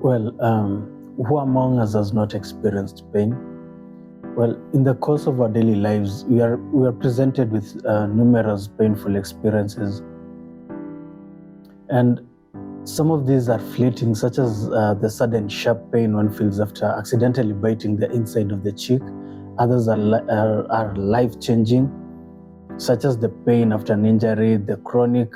Who among us has not experienced pain? Well, in the course of our daily lives, we are presented with numerous painful experiences, and some of these are fleeting, such as the sudden sharp pain one feels after accidentally biting the inside of the cheek. Others are life-changing, such as the pain after an injury, the chronic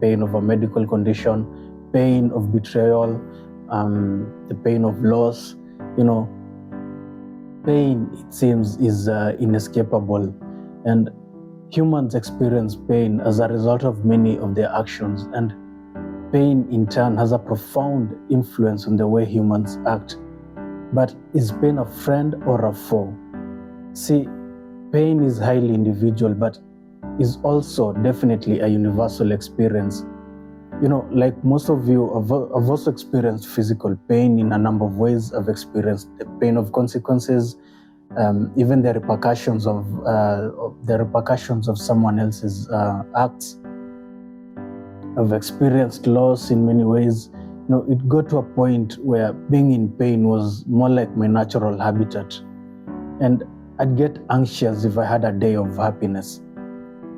pain of a medical condition, pain of betrayal, the pain of loss. Pain, it seems, is inescapable, and humans experience pain as a result of many of their actions, and pain in turn has a profound influence on the way humans act. But is pain a friend or a foe? See, pain is highly individual, but is also definitely a universal experience. Like most of you, I've also experienced physical pain in a number of ways. I've experienced the pain of consequences, even the repercussions of someone else's acts. I've experienced loss in many ways. It got to a point where being in pain was more like my natural habitat, and I'd get anxious if I had a day of happiness.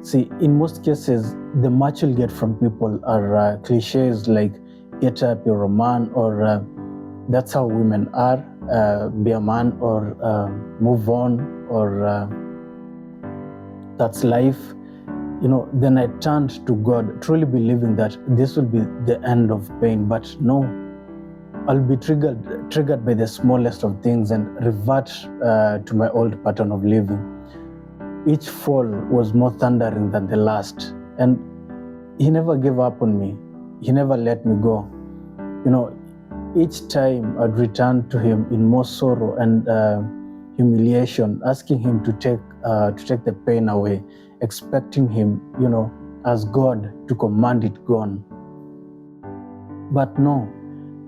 See, in most cases, the match you'll get from people are cliches like "get up, you're a man," or "that's how women are," "be a man," or "move on," or "that's life." Then I turned to God, truly believing that this will be the end of pain. But no, I'll be triggered by the smallest of things and revert to my old pattern of living. Each fall was more thundering than the last, and He never gave up on me. He never let me go. Each time I'd return to Him in more sorrow and humiliation, asking Him to take the pain away, expecting Him, as God, to command it gone. But no,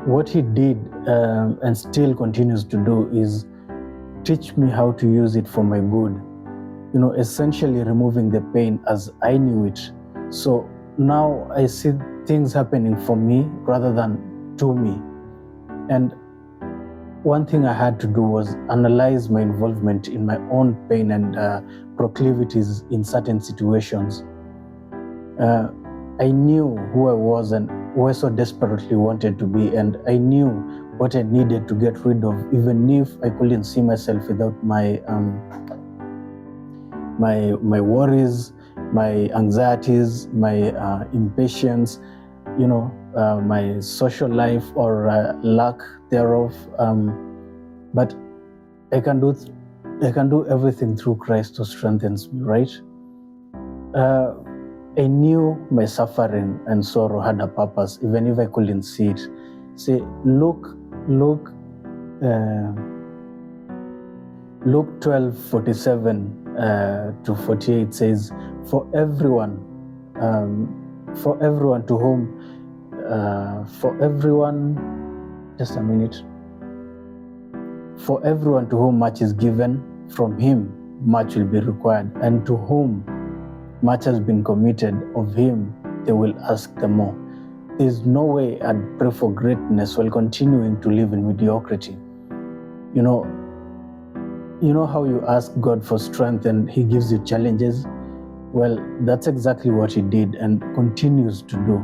what He did and still continues to do is teach me how to use it for my good. Essentially removing the pain as I knew it. So now I see things happening for me rather than to me. And one thing I had to do was analyze my involvement in my own pain and proclivities in certain situations. I knew who I was and who I so desperately wanted to be, and I knew what I needed to get rid of, even if I couldn't see myself without my worries, my anxieties, my impatience, my social life or lack thereof. But I can do everything through Christ who strengthens me, right? I knew my suffering and sorrow had a purpose, even if I couldn't see it. See, Luke 12:47 to 48 says, for everyone to whom much is given, from him much will be required, and to whom much has been committed, of him they will ask the more. There's no way I'd pray for greatness while continuing to live in mediocrity. You know how you ask God for strength and He gives you challenges? Well, that's exactly what He did and continues to do.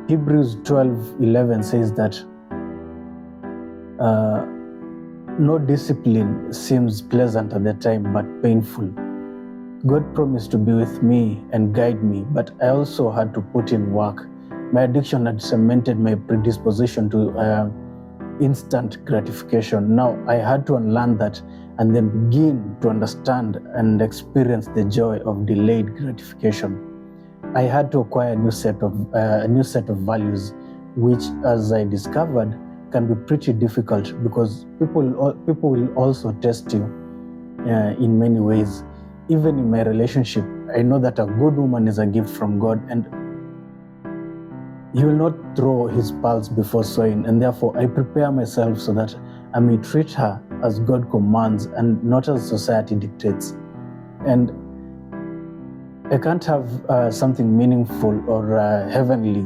Hebrews 12:11 says that no discipline seems pleasant at the time, but painful. God promised to be with me and guide me, but I also had to put in work. My addiction had cemented my predisposition to instant gratification. Now I had to unlearn that and then begin to understand and experience the joy of delayed gratification. I had to acquire a new set of values, which, as I discovered, can be pretty difficult because people will also test you in many ways. Even in my relationship, I know that a good woman is a gift from God, and He will not throw His pearls before swine, and therefore I prepare myself so that I may treat her as God commands and not as society dictates. And I can't have something meaningful or heavenly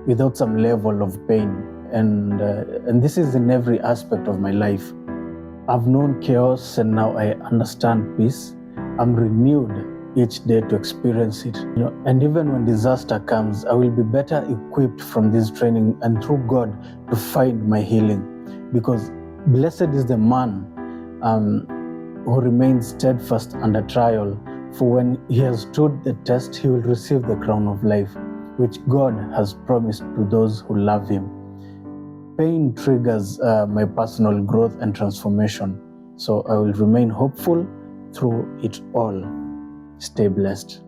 without some level of pain. and this is in every aspect of my life. I've known chaos and now I understand peace. I'm renewed each day to experience it. And even when disaster comes, I will be better equipped from this training and through God to find my healing. Because blessed is the man who remains steadfast under trial, for when he has stood the test, he will receive the crown of life, which God has promised to those who love him. Pain triggers my personal growth and transformation, so I will remain hopeful through it all. Stay blessed.